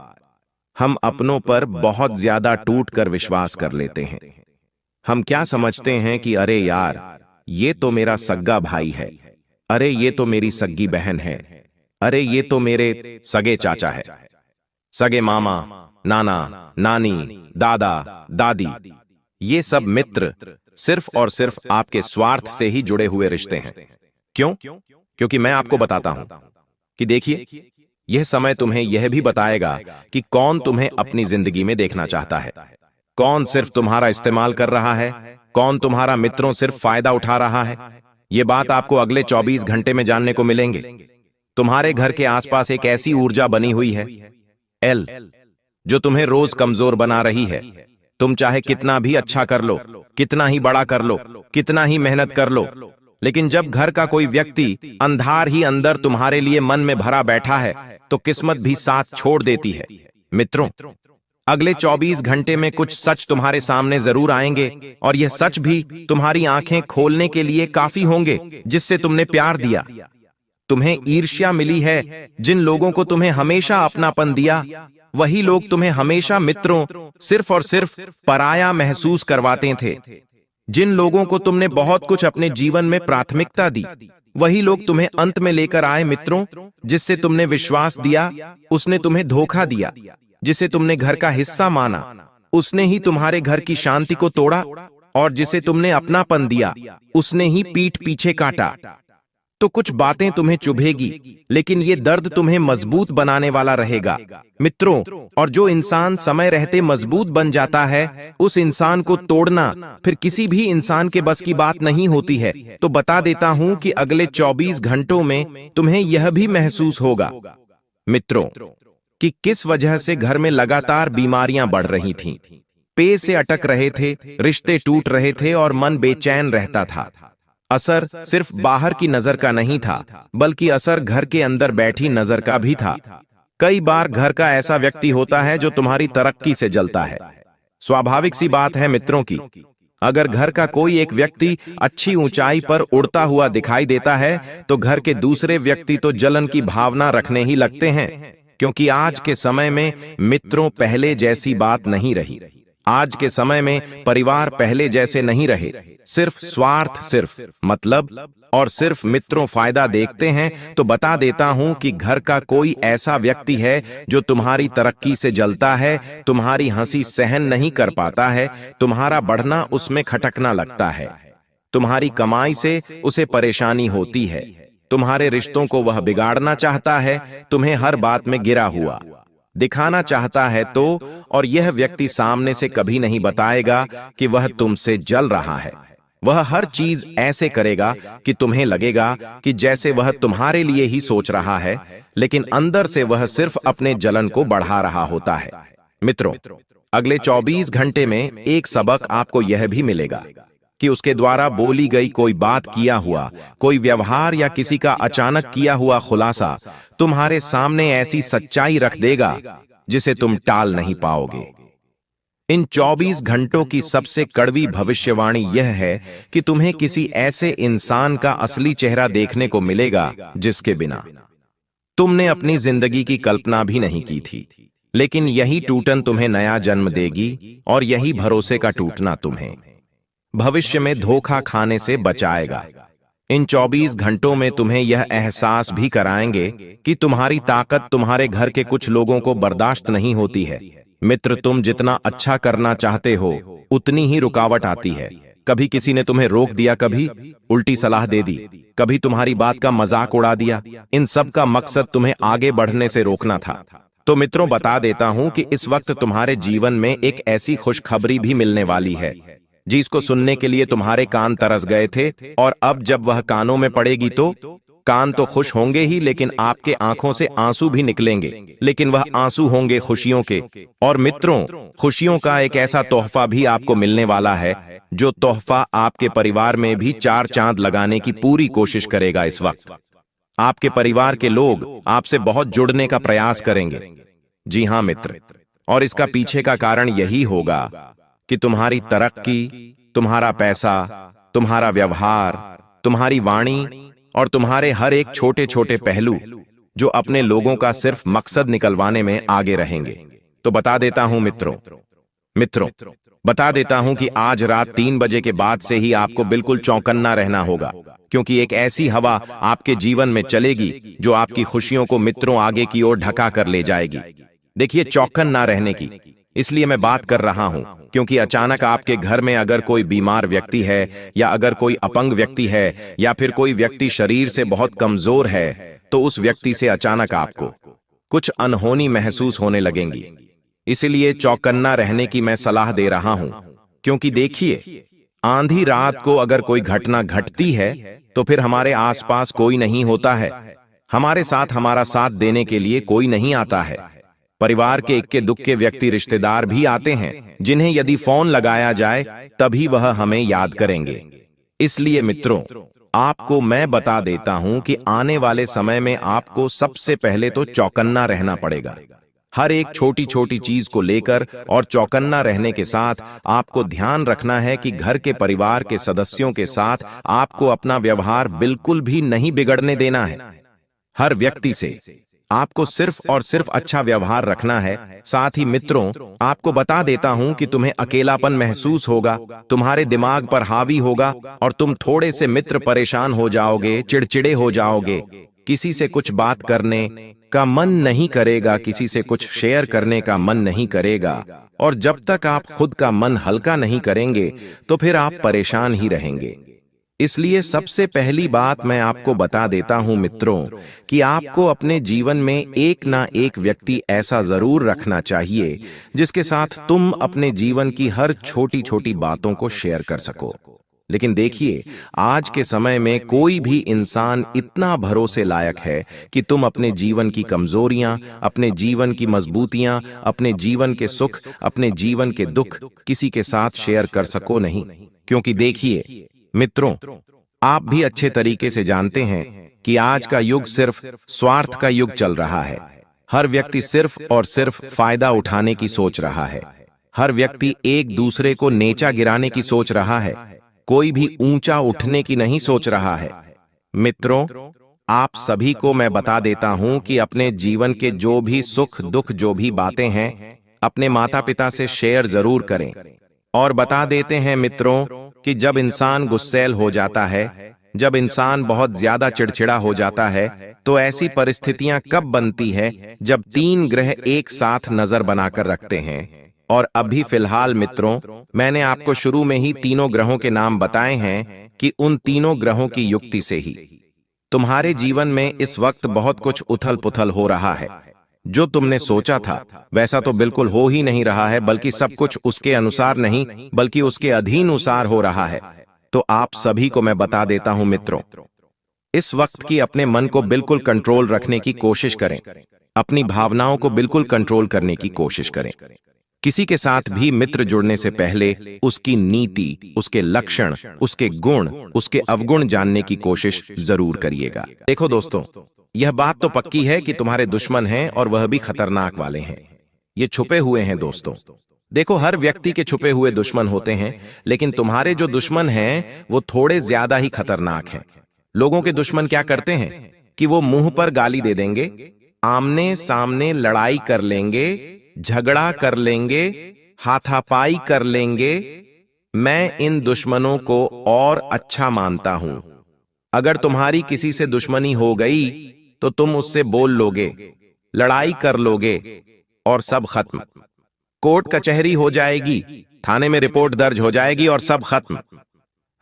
हम अपनों पर बहुत ज्यादा टूट कर विश्वास कर लेते हैं। हम क्या समझते हैं कि अरे यार, ये तो मेरा सग्गा भाई है, अरे ये तो मेरी सग्गी बहन है, अरे ये तो मेरे सगे चाचा है, सगे मामा, नाना, नानी, दादा, दादी। ये सब मित्र सिर्फ और सिर्फ आपके स्वार्थ से ही जुड़े हुए रिश्ते हैं। क्यों? क्योंकि मैं आपको बताता हूं कि देखिए, यह समय तुम्हें यह भी बताएगा कि कौन तुम्हें अपनी जिंदगी में देखना चाहता है, कौन सिर्फ तुम्हारा इस्तेमाल कर रहा है, कौन तुम्हारा मित्रों सिर्फ फायदा उठा रहा है। यह बात आपको अगले 24 घंटे में जानने को मिलेंगे। तुम्हारे घर के आसपास एक ऐसी ऊर्जा बनी हुई है, एल, जो तुम्हें रोज कमजोर बना रही है। तुम चाहे कितना भी अच्छा कर लो, कितना ही बड़ा कर लो, कितना ही मेहनत कर लो, लेकिन जब घर का कोई व्यक्ति अंधार ही अंदर तुम्हारे लिए मन में भरा बैठा है, तो किस्मत भी साथ छोड़ देती है। मित्रों, अगले 24 घंटे में कुछ सच तुम्हारे सामने जरूर आएंगे, और यह सच भी तुम्हारी आंखें खोलने के लिए काफी होंगे। जिससे तुमने प्यार दिया, तुम्हें ईर्ष्या मिली है, जिन लोगों को तुम्हें हमेशा अपनापन दिया, वही लोग तुम्हें हमेशा मित्रों सिर्फ और सिर्फ पराया महसूस करवाते थे। जिन लोगों को तुमने बहुत कुछ अपने जीवन में प्राथमिकता दी, वही लोग तुम्हें अंत में लेकर आए। मित्रों, जिससे तुमने विश्वास दिया, उसने तुम्हें धोखा दिया। जिसे तुमने घर का हिस्सा माना, उसने ही तुम्हारे घर की शांति को तोड़ा, और जिसे तुमने अपनापन दिया, उसने ही पीठ पीछे काटा। तो कुछ बातें तुम्हें चुभेगी, लेकिन ये दर्द तुम्हें मजबूत बनाने वाला रहेगा। मित्रों, और जो इंसान समय रहते मजबूत बन जाता है, उस इंसान को तोड़ना फिर किसी भी इंसान के बस की बात नहीं होती है। तो बता देता हूं कि अगले 24 घंटों में तुम्हें यह भी महसूस होगा, मित्रों, कि किस वजह से घर में लगातार बीमारियां बढ़ रही थीं। पेट से अटक रहे थे, रिश्ते टूट रहे थे और मन बेचैन रहता था। असर सिर्फ बाहर की नजर का नहीं था, बल्कि असर घर के अंदर बैठी नजर का भी था। कई बार घर का ऐसा व्यक्ति होता है जो तुम्हारी तरक्की से जलता है। स्वाभाविक सी बात है मित्रों की, अगर घर का कोई एक व्यक्ति अच्छी ऊंचाई पर उड़ता हुआ दिखाई देता है, तो घर के दूसरे व्यक्ति तो जलन की भावना रखने ही लगते हैं। क्योंकि आज के समय में मित्रों पहले जैसी बात नहीं रही। आज के समय में परिवार पहले जैसे नहीं रहे। सिर्फ स्वार्थ, सिर्फ मतलब और सिर्फ मित्रों फायदा देखते हैं। तो बता देता हूं कि घर का कोई ऐसा व्यक्ति है जो तुम्हारी तरक्की से जलता है, तुम्हारी हंसी सहन नहीं कर पाता है, तुम्हारा बढ़ना उसमें खटकना लगता है, तुम्हारी कमाई से उसे परेशानी होती है, तुम्हारे रिश्तों को वह बिगाड़ना चाहता है, तुम्हें हर बात में गिरा हुआ दिखाना चाहता है। तो और यह व्यक्ति सामने से कभी नहीं बताएगा कि वह तुमसे जल रहा है। वह हर चीज ऐसे करेगा कि तुम्हें लगेगा कि जैसे वह तुम्हारे लिए ही सोच रहा है, लेकिन अंदर से वह सिर्फ अपने जलन को बढ़ा रहा होता है। मित्रों, अगले 24 घंटे में एक सबक आपको यह भी मिलेगा कि उसके द्वारा बोली गई कोई बात, किया हुआ कोई व्यवहार या किसी का अचानक किया हुआ खुलासा तुम्हारे सामने ऐसी सच्चाई रख देगा जिसे तुम टाल नहीं पाओगे। इन 24 घंटों की सबसे कड़वी भविष्यवाणी यह है कि तुम्हें किसी ऐसे इंसान का असली चेहरा देखने को मिलेगा जिसके बिना तुमने अपनी जिंदगी की कल्पना भी नहीं की थी। लेकिन यही टूटन तुम्हें नया जन्म देगी, और यही भरोसे का टूटना तुम्हें भविष्य में धोखा खाने से बचाएगा। इन 24 घंटों में तुम्हें यह एहसास भी कराएंगे कि तुम्हारी ताकत तुम्हारे घर के कुछ लोगों को बर्दाश्त नहीं होती है। मित्र, तुम जितना अच्छा करना चाहते हो, उतनी ही रुकावट आती है। कभी किसी ने तुम्हें रोक दिया, कभी उल्टी सलाह दे दी, कभी तुम्हारी बात का मजाक उड़ा दिया। इन सब का मकसद तुम्हें आगे बढ़ने से रोकना था। तो मित्रों, बता देता हूं कि इस वक्त तुम्हारे जीवन में एक ऐसी खुशखबरी भी मिलने वाली है जिसको सुनने के लिए तुम्हारे कान तरस गए थे, और अब जब वह कानों में पड़ेगी तो कान तो खुश होंगे ही, लेकिन आपके आंखों से आंसू भी निकलेंगे, लेकिन वह आंसू होंगे खुशियों के। और मित्रों, खुशियों का एक ऐसा तोहफा भी आपको मिलने वाला है, जो तोहफा आपके परिवार में भी 4 चांद लगाने की पूरी कोशिश करेगा। इस वक्त आपके परिवार के लोग आपसे बहुत जुड़ने का प्रयास करेंगे। जी हां मित्र, और इसका पीछे का कारण यही होगा कि तुम्हारी तरक्की, तुम्हारा पैसा, तुम्हारा व्यवहार, तुम्हारी वाणी और तुम्हारे हर एक छोटे छोटे पहलू जो अपने लोगों का सिर्फ मकसद निकलवाने में आगे रहेंगे। तो बता देता हूं मित्रों, बता देता हूं कि आज रात 3 बजे के बाद से ही आपको बिल्कुल चौकन्ना रहना होगा, क्योंकि एक ऐसी हवा आपके जीवन में चलेगी जो आपकी खुशियों को मित्रों आगे की ओर ढका कर ले जाएगी। देखिए, चौकन्ना रहने की, इसलिए मैं बात कर रहा हूं, क्योंकि अचानक आपके घर में अगर कोई बीमार व्यक्ति है, या अगर कोई अपंग व्यक्ति है, या फिर कोई व्यक्ति शरीर से बहुत कमजोर है, तो उस व्यक्ति से अचानक आपको कुछ अनहोनी महसूस होने लगेंगी। इसलिए चौकन्ना रहने की मैं सलाह दे रहा हूं, क्योंकि देखिए, आंधी रात को अगर कोई घटना घटती है तो फिर हमारे आसपास कोई नहीं होता है, हमारे साथ हमारा साथ देने के लिए कोई नहीं आता है। परिवार के इक्के दुक्के व्यक्ति रिश्तेदार भी आते हैं, जिन्हें यदि फोन लगाया जाए तभी वह हमें याद करेंगे। इसलिए मित्रों, आपको मैं बता देता हूं कि आने वाले समय में आपको सबसे पहले तो चौकन्ना रहना पड़ेगा, हर एक छोटी छोटी चीज को लेकर। और चौकन्ना रहने के साथ आपको ध्यान रखना है कि घर के परिवार के सदस्यों के साथ आपको अपना व्यवहार बिल्कुल भी नहीं बिगड़ने देना है। हर व्यक्ति से आपको सिर्फ और सिर्फ अच्छा व्यवहार रखना है। साथ ही मित्रों, आपको बता देता हूं कि तुम्हें अकेलापन महसूस होगा, तुम्हारे दिमाग पर हावी होगा, और तुम थोड़े से मित्र परेशान हो जाओगे, चिड़चिड़े हो जाओगे, किसी से कुछ बात करने का मन नहीं करेगा, किसी से कुछ शेयर करने का मन नहीं करेगा। और जब तक आप खुद का मन हल्का नहीं करेंगे तो फिर आप परेशान ही रहेंगे। इसलिए सबसे पहली बात मैं आपको बता देता हूं मित्रों, कि आपको अपने जीवन में एक ना एक व्यक्ति ऐसा जरूर रखना चाहिए जिसके साथ तुम अपने जीवन की हर छोटी छोटी बातों को शेयर कर सको। लेकिन देखिए, आज के समय में कोई भी इंसान इतना भरोसे लायक है कि तुम अपने जीवन की कमजोरियां, अपने जीवन की मजबूतियां, अपने जीवन के सुख, अपने जीवन के दुख किसी के साथ शेयर कर सको नहीं। क्योंकि देखिए मित्रों, आप भी अच्छे तरीके से जानते हैं कि आज का युग सिर्फ स्वार्थ का युग चल रहा है। हर व्यक्ति सिर्फ और सिर्फ फायदा उठाने की सोच रहा है। हर व्यक्ति एक दूसरे को नीचा गिराने की सोच रहा है, कोई भी ऊंचा उठने की नहीं सोच रहा है। मित्रों, आप सभी को मैं बता देता हूं कि अपने जीवन के जो भी सुख दुख, जो भी बातें हैं, अपने माता पिता से शेयर जरूर करें। और बता देते हैं मित्रों कि जब इंसान गुस्सैल हो जाता है, जब इंसान बहुत ज्यादा चिड़चिड़ा हो जाता है, तो ऐसी परिस्थितियां कब बनती है जब तीन ग्रह एक साथ नजर बनाकर रखते हैं। और अभी फिलहाल मित्रों, मैंने आपको शुरू में ही तीनों ग्रहों के नाम बताए हैं कि उन तीनों ग्रहों की युक्ति से ही तुम्हारे जीवन में इस वक्त बहुत कुछ उथल पुथल हो रहा है। जो तुमने सोचा था वैसा तो बिल्कुल हो ही नहीं रहा है, बल्कि सब कुछ उसके अनुसार नहीं बल्कि उसके अधीनुसार हो रहा है। तो आप सभी को मैं बता देता हूं मित्रों, इस वक्त की अपने मन को बिल्कुल कंट्रोल रखने की कोशिश करें, अपनी भावनाओं को बिल्कुल कंट्रोल करने की कोशिश करें। किसी के साथ भी मित्र जुड़ने से पहले उसकी नीति, उसके लक्षण, उसके गुण, उसके अवगुण जानने की कोशिश जरूर करिएगा। देखो दोस्तों, यह बात तो पक्की है कि तुम्हारे दुश्मन हैं, और वह भी खतरनाक वाले हैं। ये छुपे हुए हैं दोस्तों। देखो, हर व्यक्ति के छुपे हुए दुश्मन होते हैं, लेकिन तुम्हारे जो दुश्मन हैं वो थोड़े ज्यादा ही खतरनाक हैं। लोगों के दुश्मन क्या करते हैं कि वो मुंह पर गाली दे देंगे, आमने सामने लड़ाई कर लेंगे, झगड़ा कर लेंगे, हाथापाई कर लेंगे। मैं इन दुश्मनों को और अच्छा मानता हूं। अगर तुम्हारी किसी से दुश्मनी हो गई तो तुम उससे बोल लोगे, लड़ाई कर लोगे, और सब खत्म। कोर्ट कचहरी हो जाएगी, थाने में रिपोर्ट दर्ज हो जाएगी, और सब खत्म।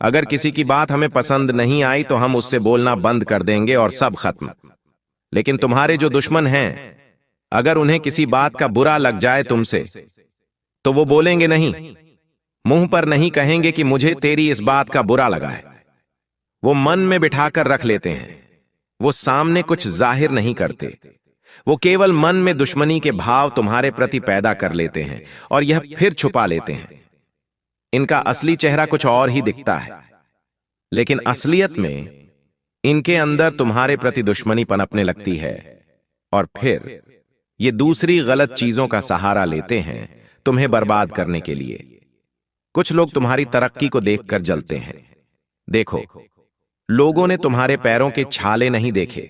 अगर किसी की बात हमें पसंद नहीं आई तो हम उससे बोलना बंद कर देंगे, और सब खत्म। लेकिन तुम्हारे जो दुश्मन हैं, अगर उन्हें किसी बात का बुरा लग जाए तुमसे, तो वो बोलेंगे नहीं, मुंह पर नहीं कहेंगे कि मुझे तेरी इस बात का बुरा लगा है। वो मन में बिठाकर रख लेते हैं। वो सामने कुछ जाहिर नहीं करते, वो केवल मन में दुश्मनी के भाव तुम्हारे प्रति पैदा कर लेते हैं, और यह फिर छुपा लेते हैं। इनका असली चेहरा कुछ और ही दिखता है, लेकिन असलियत में इनके अंदर तुम्हारे प्रति दुश्मनी पनपने लगती है, और फिर ये दूसरी गलत चीजों का सहारा लेते हैं तुम्हें बर्बाद करने के लिए। कुछ लोग तुम्हारी तरक्की को देखकर जलते हैं। देखो, लोगों ने तुम्हारे पैरों के छाले नहीं देखे,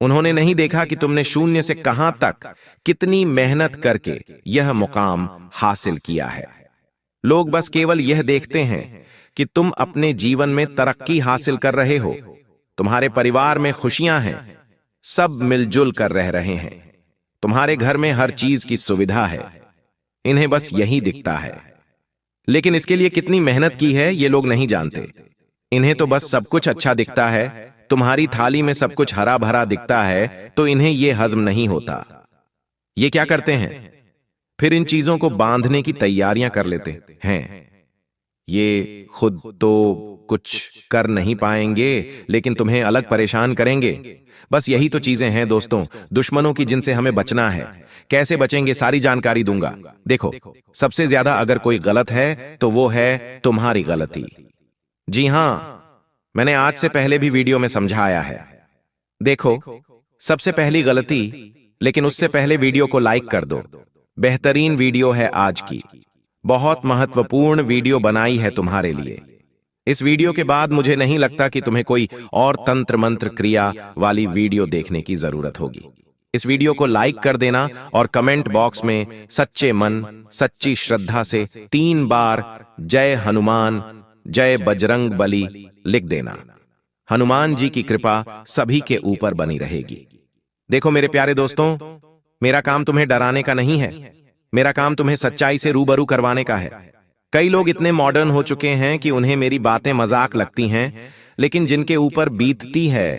उन्होंने नहीं देखा कि तुमने शून्य से कहां तक कितनी मेहनत करके यह मुकाम हासिल किया है। लोग बस केवल यह देखते हैं कि तुम अपने जीवन में तरक्की हासिल कर रहे हो, तुम्हारे परिवार में खुशियां हैं, सब मिलजुल कर रह रहे हैं, तुम्हारे घर में हर चीज की सुविधा है, इन्हें बस यही दिखता है। लेकिन इसके लिए कितनी मेहनत की है ये लोग नहीं जानते। इन्हें तो बस सब कुछ अच्छा दिखता है। तुम्हारी थाली में सब कुछ हरा भरा दिखता है तो इन्हें यह हजम नहीं होता। ये क्या करते हैं? फिर इन चीजों को बांधने की तैयारियां कर लेते हैं। ये खुद तो कुछ कर नहीं पाएंगे लेकिन तुम्हें अलग परेशान करेंगे। बस यही तो चीजें हैं दोस्तों, दुश्मनों की जिनसे हमें बचना है। कैसे बचेंगे सारी जानकारी दूंगा। देखो, सबसे ज्यादा अगर कोई गलत है तो वो है तुम्हारी गलती। जी हां, मैंने आज से पहले भी वीडियो में समझाया है। देखो, सबसे पहली गलती, लेकिन उससे पहले वीडियो को लाइक कर दो। बेहतरीन वीडियो है आज की, बहुत महत्वपूर्ण वीडियो बनाई है तुम्हारे लिए। इस वीडियो के बाद मुझे नहीं लगता कि तुम्हें कोई और तंत्र मंत्र क्रिया वाली वीडियो देखने की जरूरत होगी। इस वीडियो को लाइक कर देना और कमेंट बॉक्स में सच्चे मन, सच्ची श्रद्धा से 3 बार जय हनुमान, जय बजरंग बली लिख देना। हनुमान जी की कृपा सभी के ऊपर बनी रहेगी। देखो मेरे प्यारे दोस्तों, मेरा काम तुम्हें डराने का नहीं है, मेरा काम तुम्हें सच्चाई से रूबरू करवाने का है। कई लोग इतने मॉडर्न हो चुके हैं कि उन्हें मेरी बातें मजाक लगती हैं, लेकिन जिनके ऊपर बीतती है,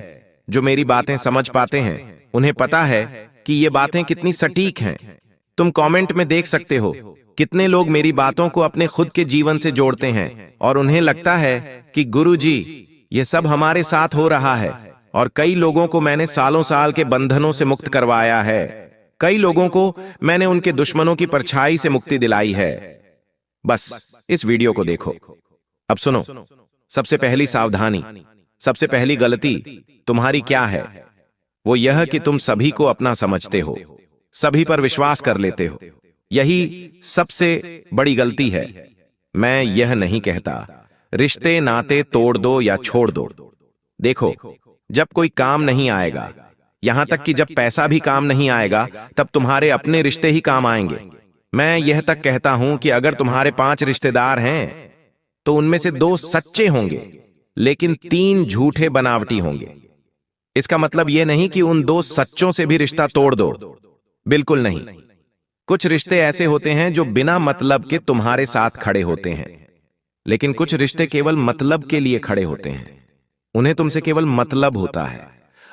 जो मेरी बातें समझ पाते हैं, उन्हें पता है कि ये बातें कितनी सटीक हैं। तुम कमेंट में देख सकते हो कितने लोग मेरी बातों को अपने खुद के जीवन से जोड़ते हैं और उन्हें लगता है कि गुरुजी ये सब हमारे साथ हो रहा है। और कई लोगों को मैंने सालों साल के बंधनों से मुक्त करवाया है। कई लोगों को मैंने उनके दुश्मनों की परछाई से मुक्ति दिलाई है। बस इस वीडियो को देखो। अब सुनो, सबसे पहली सावधानी, सबसे पहली गलती तुम्हारी क्या है? वो यह कि तुम सभी को अपना समझते हो, सभी पर विश्वास कर लेते हो। यही सबसे बड़ी गलती है। मैं यह नहीं कहता रिश्ते नाते तोड़ दो या छोड़ दो। देखो, जब कोई काम नहीं आएगा, यहां तक कि जब पैसा भी काम नहीं आएगा, तब तुम्हारे अपने रिश्ते ही काम आएंगे। मैं यह तक कहता हूं कि अगर तुम्हारे 5 रिश्तेदार हैं तो उनमें से 2 सच्चे होंगे लेकिन 3 झूठे बनावटी होंगे। इसका मतलब यह नहीं कि उन 2 सच्चों से भी रिश्ता तोड़ दो, बिल्कुल नहीं। कुछ रिश्ते ऐसे होते हैं जो बिना मतलब के तुम्हारे साथ खड़े होते हैं, लेकिन कुछ रिश्ते केवल मतलब के लिए खड़े होते हैं। उन्हें तुमसे केवल मतलब होता है।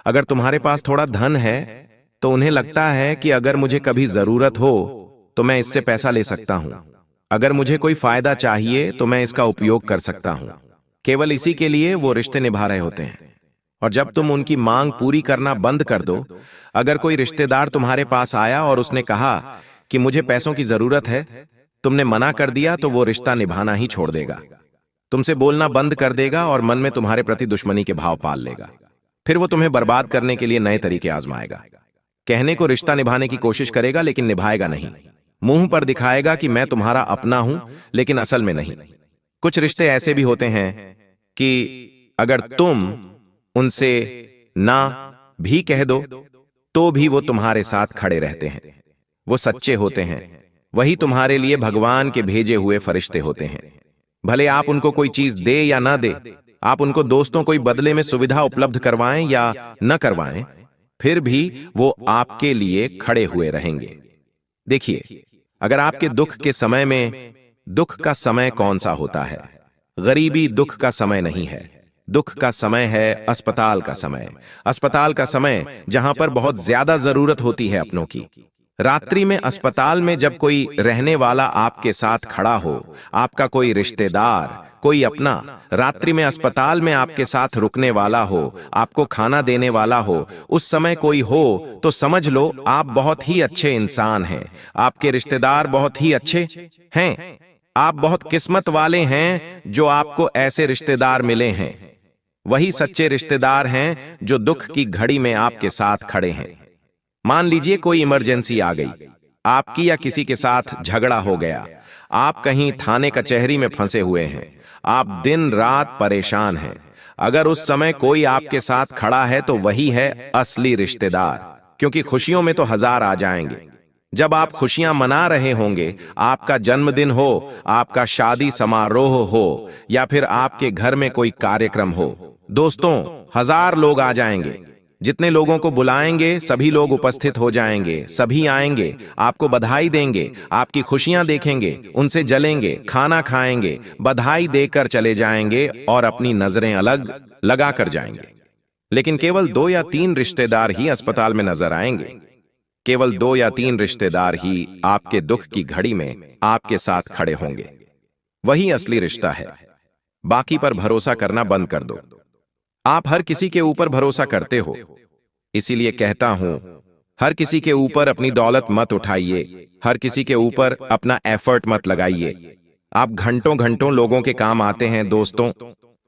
अगर तुम्हारे पास थोड़ा धन है तो उन्हें लगता है कि अगर मुझे कभी जरूरत हो तो मैं इससे पैसा ले सकता हूं। अगर मुझे कोई फायदा चाहिए तो मैं इसका उपयोग कर सकता हूं। केवल इसी के लिए वो रिश्ते निभा रहे होते हैं। और जब तुम उनकी मांग पूरी करना बंद कर दो, अगर कोई रिश्तेदार तुम्हारे पास आया और उसने कहा कि मुझे पैसों की जरूरत है, तुमने मना कर दिया, तो वो रिश्ता निभाना ही छोड़ देगा। तुमसे बोलना बंद कर देगा और मन में तुम्हारे प्रति दुश्मनी के भाव पाल लेगा। फिर वो तुम्हें बर्बाद करने के लिए नए तरीके आजमाएगा। कहने को रिश्ता निभाने की कोशिश करेगा लेकिन निभाएगा नहीं। मुंह पर दिखाएगा कि मैं तुम्हारा अपना हूं, लेकिन असल में नहीं। कुछ रिश्ते ऐसे भी होते हैं कि अगर तुम उनसे ना भी कह दो तो भी वो तुम्हारे साथ खड़े रहते हैं। वो सच्चे होते हैं। वही तुम्हारे लिए भगवान के भेजे हुए फरिश्ते होते हैं। भले आप उनको कोई चीज दे या ना दे, आप उनको दोस्तों कोई बदले में सुविधा उपलब्ध करवाएं या न करवाएं, फिर भी वो आपके लिए खड़े हुए रहेंगे। देखिए, अगर आपके दुख के समय में, दुख का समय कौन सा होता है? गरीबी दुख का समय नहीं है। दुख का समय है अस्पताल का समय। अस्पताल का समय जहां पर बहुत ज्यादा जरूरत होती है अपनों की। रात्रि में अस्पताल में जब कोई रहने वाला आपके साथ खड़ा हो, आपका कोई रिश्तेदार, कोई अपना, रात्रि में अस्पताल में आपके साथ रुकने वाला हो, आपको खाना देने वाला हो, उस समय कोई हो तो समझ लो आप बहुत ही अच्छे इंसान हैं। आपके रिश्तेदार बहुत ही अच्छे हैं। आप बहुत किस्मत वाले हैं जो आपको ऐसे रिश्तेदार मिले हैं। वही सच्चे रिश्तेदार हैं जो दुख की घड़ी में आपके साथ खड़े हैं। मान लीजिए कोई इमरजेंसी आ गई, आपकी या किसी के साथ झगड़ा हो गया, आप कहीं थाने कचहरी में फंसे हुए हैं, आप दिन रात परेशान हैं। अगर उस समय कोई आपके साथ खड़ा है तो वही है असली रिश्तेदार, क्योंकि खुशियों में तो 1000 आ जाएंगे। जब आप खुशियां मना रहे होंगे, आपका जन्मदिन हो, आपका शादी समारोह हो या फिर आपके घर में कोई कार्यक्रम हो, दोस्तों 1000 लोग आ जाएंगे। जितने लोगों को बुलाएंगे सभी लोग उपस्थित हो जाएंगे, सभी आएंगे, आपको बधाई देंगे, आपकी खुशियां देखेंगे, उनसे जलेंगे, खाना खाएंगे, बधाई देकर चले जाएंगे और अपनी नजरें अलग लगा कर जाएंगे। लेकिन केवल 2 या 3 रिश्तेदार ही अस्पताल में नजर आएंगे। केवल 2 या 3 रिश्तेदार ही आपके दुख की घड़ी में आपके साथ खड़े होंगे। वही असली रिश्ता है। बाकी पर भरोसा करना बंद कर दो। आप हर किसी के ऊपर भरोसा करते हो, इसीलिए कहता हूं, हर किसी के ऊपर अपनी दौलत मत उठाइए, हर किसी के ऊपर अपना एफर्ट मत लगाइए। आप घंटों घंटों लोगों के काम आते हैं दोस्तों,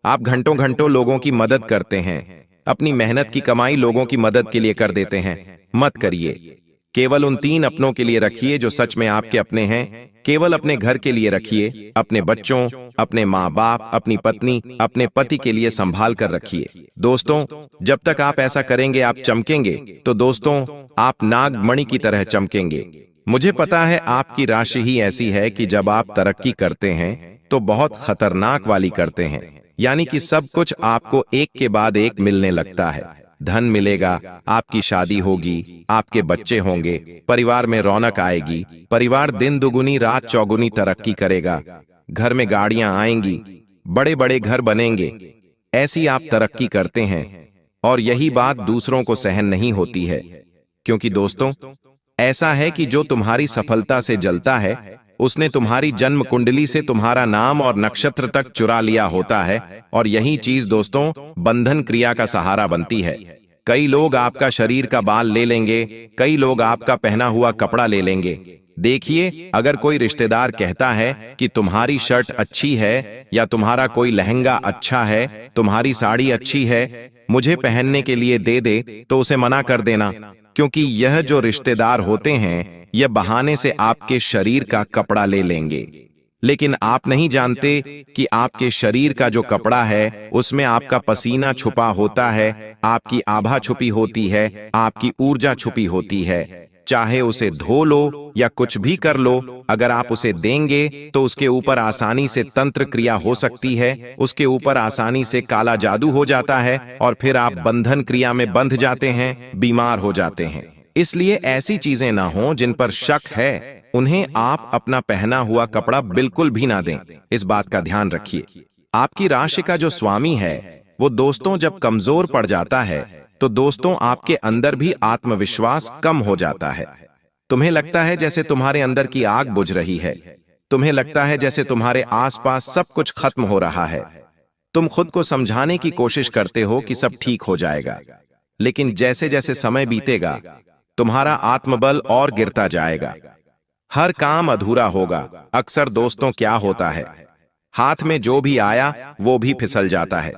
आप घंटों घंटों लोगों की मदद करते हैं, अपनी मेहनत की कमाई लोगों की मदद के लिए कर देते हैं। मत करिए। केवल उन 3 अपनों के लिए रखिए जो सच में आपके अपने हैं। केवल अपने घर के लिए रखिए, अपने बच्चों, अपने माँ बाप, अपनी पत्नी, अपने पति के लिए संभाल कर रखिए। दोस्तों, जब तक आप ऐसा करेंगे आप चमकेंगे, तो दोस्तों आप नागमणि की तरह चमकेंगे। मुझे पता है आपकी राशि ही ऐसी है कि जब आप तरक्की करते हैं तो बहुत खतरनाक वाली करते हैं, यानी कि सब कुछ आपको एक के बाद एक मिलने लगता है। धन मिलेगा, आपकी शादी होगी, आपके बच्चे होंगे, परिवार में रौनक आएगी, परिवार दिन दुगुनी रात चौगुनी तरक्की करेगा, घर में गाड़ियां आएंगी, बड़े बड़े घर बनेंगे। ऐसी आप तरक्की करते हैं और यही बात दूसरों को सहन नहीं होती है, क्योंकि दोस्तों ऐसा है कि जो तुम्हारी सफलता से जलता है उसने तुम्हारी जन्म कुंडली से तुम्हारा नाम और नक्षत्र तक चुरा लिया होता है। और यही चीज दोस्तों बंधन क्रिया का सहारा बनती है। कई लोग आपका शरीर का बाल ले लेंगे, कई लोग आपका पहना हुआ कपड़ा ले लेंगे। देखिए, अगर कोई रिश्तेदार कहता है कि तुम्हारी शर्ट अच्छी है या तुम्हारा कोई लहंगा अच्छा है, तुम्हारी साड़ी अच्छी है, मुझे पहनने के लिए दे दे, तो उसे मना कर देना, क्योंकि यह जो रिश्तेदार होते हैं यह बहाने से आपके शरीर का कपड़ा ले लेंगे। लेकिन आप नहीं जानते कि आपके शरीर का जो कपड़ा है उसमें आपका पसीना छुपा होता है, आपकी आभा छुपी होती है, आपकी ऊर्जा छुपी होती है। चाहे उसे धो लो या कुछ भी कर लो, अगर आप उसे देंगे तो उसके ऊपर आसानी से तंत्र क्रिया हो सकती है, उसके ऊपर आसानी से काला जादू हो जाता है और फिर आप बंधन क्रिया में बंध जाते हैं, बीमार हो जाते हैं। इसलिए ऐसी चीजें ना हो जिन पर शक है, उन्हें आप अपना पहना हुआ कपड़ा बिल्कुल भी ना दें। इस बात का ध्यान रखिए। आपकी राशि का जो स्वामी है वो दोस्तों जब कमजोर पड़ जाता है तो दोस्तों आपके अंदर भी आत्मविश्वास कम हो जाता है। तुम्हें लगता है जैसे तुम्हारे अंदर की आग बुझ रही है, तुम्हें लगता है जैसे तुम्हारे आसपास सब कुछ खत्म हो रहा है। तुम खुद को समझाने की कोशिश करते हो कि सब ठीक हो जाएगा, लेकिन जैसे जैसे समय बीतेगा तुम्हारा आत्मबल और गिरता जाएगा, हर काम अधूरा होगा। अक्सर दोस्तों क्या होता है, हाथ में जो भी आया वो भी फिसल जाता है।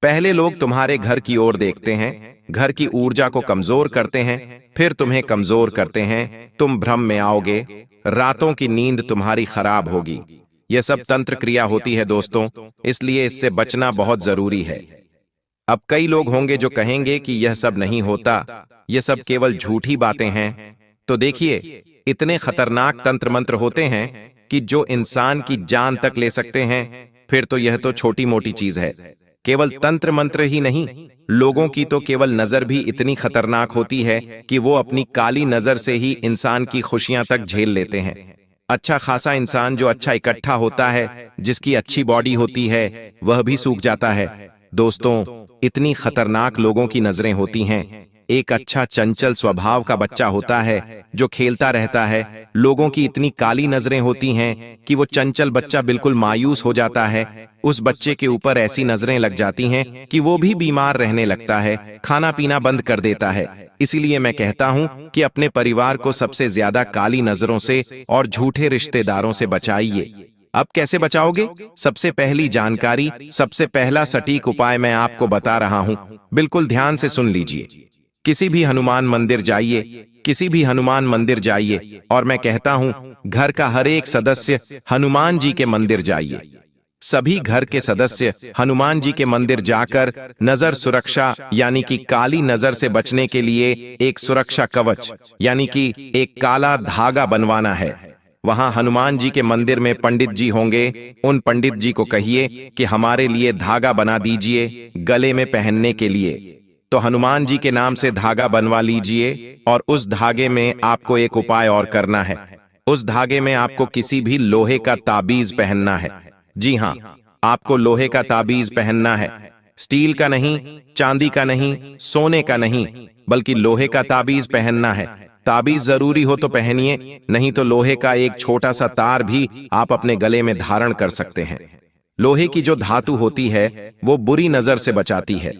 पहले लोग तुम्हारे घर की ओर देखते हैं, घर की ऊर्जा को कमजोर करते हैं, फिर तुम्हें कमजोर करते हैं, तुम भ्रम में आओगे, रातों की नींद तुम्हारी खराब होगी। यह सब तंत्र क्रिया होती है दोस्तों, इसलिए इससे बचना बहुत जरूरी है। अब कई लोग होंगे जो कहेंगे कि यह सब नहीं होता, यह सब केवल झूठी बातें हैं। तो देखिए, इतने खतरनाक तंत्र मंत्र होते हैं कि जो इंसान की जान तक ले सकते हैं, फिर तो यह तो छोटी मोटी चीज है। केवल तंत्र मंत्र ही नहीं, लोगों की तो केवल नजर भी इतनी खतरनाक होती है कि वो अपनी काली नजर से ही इंसान की खुशियां तक झेल लेते हैं। अच्छा खासा इंसान जो अच्छा इकट्ठा होता है, जिसकी अच्छी बॉडी होती है, वह भी सूख जाता है। दोस्तों, इतनी खतरनाक लोगों की नजरें होती हैं। एक अच्छा चंचल स्वभाव का बच्चा होता है जो खेलता रहता है, लोगों की इतनी काली नजरें होती हैं कि वो चंचल बच्चा बिल्कुल मायूस हो जाता है। उस बच्चे के ऊपर ऐसी नजरें लग जाती हैं कि वो भी बीमार रहने लगता है, खाना पीना बंद कर देता है। इसीलिए मैं कहता हूं कि अपने परिवार को सबसे ज्यादा काली नजरों से और झूठे रिश्तेदारों से बचाइए। अब कैसे बचाओगे? सबसे पहली जानकारी, सबसे पहला सटीक उपाय मैं आपको बता रहा हूं, बिल्कुल ध्यान से सुन लीजिए। किसी भी हनुमान मंदिर जाइए, किसी भी हनुमान मंदिर जाइए, और मैं कहता हूं घर का हर एक सदस्य हनुमान जी के मंदिर जाइए। सभी घर के सदस्य हनुमान जी के मंदिर जाकर नजर सुरक्षा यानी कि काली नजर से बचने के लिए एक सुरक्षा कवच यानी कि एक काला धागा बनवाना है। वहां हनुमान जी के मंदिर में पंडित जी होंगे, उन पंडित जी को कहिए कि हमारे लिए धागा बना दीजिए गले में पहनने के लिए। तो हनुमान जी के नाम से धागा बनवा लीजिए और उस धागे में आपको एक उपाय और करना है। उस धागे में आपको किसी भी लोहे का ताबीज पहनना है। जी हां, आपको लोहे का ताबीज पहनना है। स्टील का नहीं, चांदी का नहीं, सोने का नहीं, बल्कि लोहे का ताबीज पहनना है। ताबीज जरूरी हो तो पहनिए, नहीं तो लोहे का एक छोटा सा तार भी आप अपने गले में धारण कर सकते हैं। लोहे की जो धातु होती है वो बुरी नजर से बचाती है।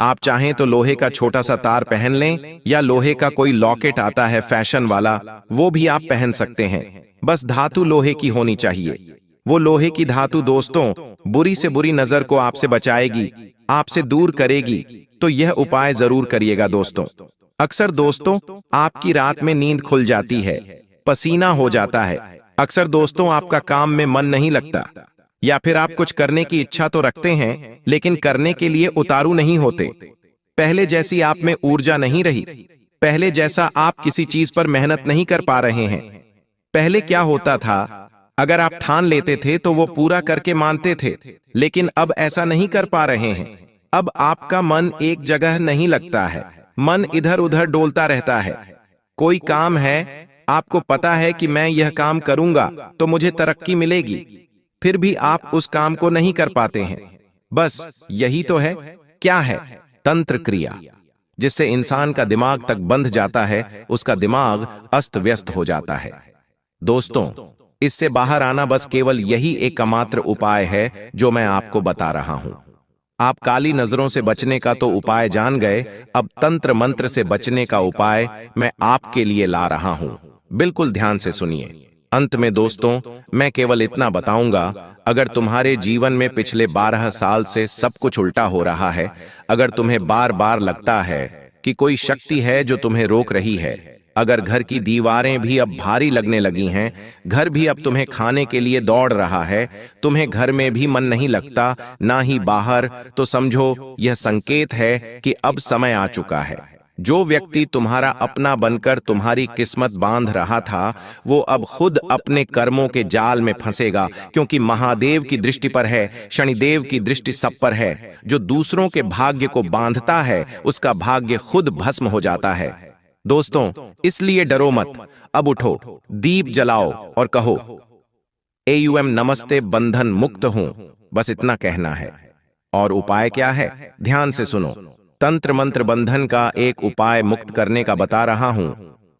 आप चाहें तो लोहे का छोटा सा तार पहन लें, या लोहे का कोई लॉकेट आता है फैशन वाला, वो भी आप पहन सकते हैं। बस धातु लोहे की होनी चाहिए। वो लोहे की धातु दोस्तों बुरी से बुरी नजर को आपसे बचाएगी, आपसे दूर करेगी। तो यह उपाय जरूर करिएगा दोस्तों। अक्सर दोस्तों आपकी रात में नींद खुल जाती है, पसीना हो जाता है। अक्सर दोस्तों आपका काम में मन नहीं लगता, या फिर आप कुछ करने की इच्छा तो रखते हैं लेकिन करने के लिए उतारू नहीं होते। पहले जैसी आप में ऊर्जा नहीं रही, पहले जैसा आप किसी चीज पर मेहनत नहीं कर पा रहे हैं। पहले क्या होता था, अगर आप ठान लेते थे तो वो पूरा करके मानते थे, लेकिन अब ऐसा नहीं कर पा रहे हैं। अब आपका मन एक जगह नहीं लगता है, मन इधर उधर डोलता रहता है। कोई काम है, आपको पता है कि मैं यह काम करूंगा तो मुझे तरक्की मिलेगी, फिर भी आप उस काम को नहीं कर पाते हैं। बस यही तो है। क्या है? तंत्र क्रिया, जिससे इंसान का दिमाग तक बंध जाता है, उसका दिमाग अस्त व्यस्त हो जाता है। दोस्तों इससे बाहर आना बस केवल यही एकमात्र उपाय है जो मैं आपको बता रहा हूं। आप काली नजरों से बचने का तो उपाय जान गए, अब तंत्र मंत्र से बचने का उपाय मैं आपके लिए ला रहा हूं। बिल्कुल ध्यान से सुनिए। अंत में दोस्तों मैं केवल इतना बताऊंगा, अगर तुम्हारे जीवन में पिछले 12 साल से सब कुछ उल्टा हो रहा है, अगर तुम्हें बार बार लगता है कि कोई शक्ति है जो तुम्हें रोक रही है, अगर घर की दीवारें भी अब भारी लगने लगी हैं, घर भी अब तुम्हें खाने के लिए दौड़ रहा है, तुम्हें घर में भी मन नहीं लगता, ना ही बाहर, तो समझो यह संकेत है कि अब समय आ चुका है। जो व्यक्ति तुम्हारा अपना बनकर तुम्हारी किस्मत बांध रहा था, वो अब खुद अपने कर्मों के जाल में फंसेगा, क्योंकि महादेव की दृष्टि पर है, शनिदेव की दृष्टि सब पर है। जो दूसरों के भाग्य को बांधता है, उसका भाग्य खुद भस्म हो जाता है। दोस्तों इसलिए डरो मत, अब उठो, दीप जलाओ और कहो AUM नमस्ते, बंधन मुक्त हूं। बस इतना कहना है। और उपाय क्या है? ध्यान से सुनो। तंत्र मंत्र बंधन का एक उपाय मुक्त करने का बता रहा हूं।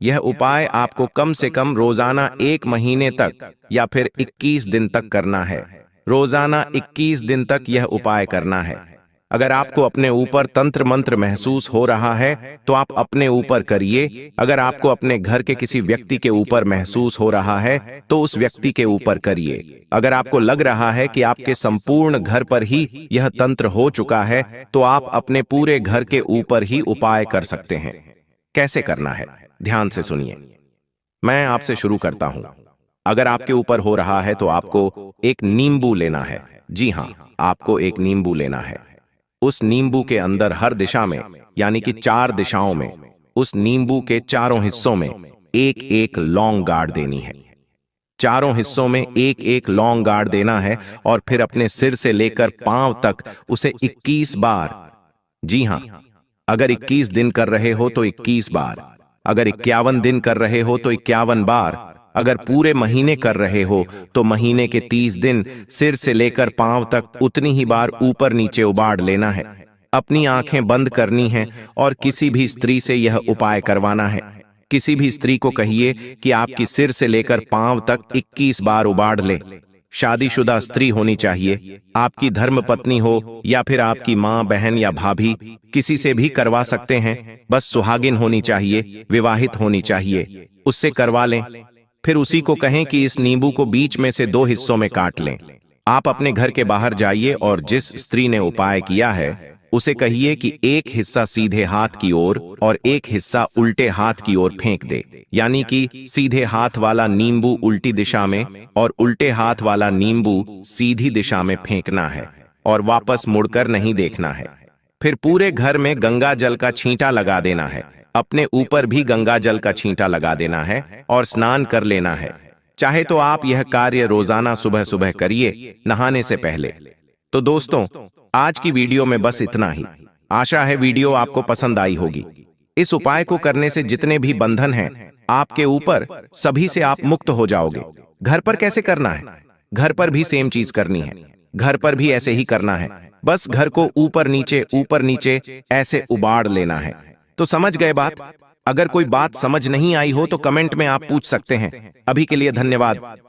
यह उपाय आपको कम से कम रोजाना 1 महीने तक या फिर 21 दिन तक करना है। रोजाना 21 दिन तक यह उपाय करना है। अगर आपको अपने ऊपर तंत्र मंत्र महसूस हो रहा है तो आप अपने ऊपर करिए। अगर आपको अपने घर के किसी व्यक्ति के ऊपर महसूस हो रहा है तो उस व्यक्ति के ऊपर करिए। अगर आपको लग रहा है कि आपके संपूर्ण घर पर ही यह तंत्र हो चुका है तो आप अपने पूरे घर के ऊपर ही उपाय कर सकते हैं। कैसे करना है? ध्यान से सुनिए। मैं आपसे शुरू करता हूं। अगर आपके ऊपर हो रहा है तो आपको एक नींबू लेना है। जी हां, आपको एक नींबू लेना है। उस नींबू के अंदर हर दिशा में, यानी कि 4 दिशाओं में, उस नींबू के चारों हिस्सों में एक एक लौंग गाड़ देनी है। चारों हिस्सों में एक एक लौंग गाड़ देना है और फिर अपने सिर से लेकर पांव तक उसे 21 बार, जी हां, अगर 21 दिन कर रहे हो तो 21 बार, अगर 51 दिन कर रहे हो तो 51 बार, अगर पूरे महीने कर रहे हो तो महीने के 30 दिन सिर से लेकर पांव तक उतनी ही बार ऊपर नीचे उबाड़ लेना है। अपनी आंखें बंद करनी है और किसी भी स्त्री से यह उपाय करवाना है। किसी भी स्त्री को कहिए कि आपकी सिर से लेकर पांव तक 21 बार उबाड़ ले। शादीशुदा स्त्री होनी चाहिए, आपकी धर्म पत्नी हो या फिर आपकी मां, बहन या भाभी, किसी से भी करवा सकते हैं। बस सुहागिन होनी चाहिए, विवाहित होनी चाहिए, उससे करवा लें। फिर उसी को कहें कि इस नींबू को बीच में से 2 हिस्सों में काट लें। आप अपने घर के बाहर जाइए और जिस स्त्री ने उपाय किया है उसे कहिए कि एक हिस्सा सीधे हाथ की ओर और एक हिस्सा उल्टे हाथ की ओर फेंक दे। यानी कि सीधे हाथ वाला नींबू उल्टी दिशा में और उल्टे हाथ वाला नींबू सीधी दिशा में फेंकना है और वापस मुड़कर नहीं देखना है। फिर पूरे घर में गंगा जल का छींटा लगा देना है। अपने ऊपर भी गंगा जल का छींटा लगा देना है और स्नान कर लेना है। चाहे तो आप यह कार्य रोजाना सुबह सुबह करिए, नहाने से पहले। तो दोस्तों आज की वीडियो में बस इतना ही। आशा है वीडियो आपको पसंद आई होगी। इस उपाय को करने से जितने भी बंधन हैं आपके ऊपर, सभी से आप मुक्त हो जाओगे। घर पर कैसे करना है? घर पर भी सेम चीज करनी है। घर पर भी ऐसे ही करना है। बस घर को ऊपर नीचे ऐसे उबाड़ लेना है। तो समझ गए बात? अगर कोई बात समझ नहीं आई हो तो कमेंट में आप पूछ सकते हैं। अभी के लिए धन्यवाद।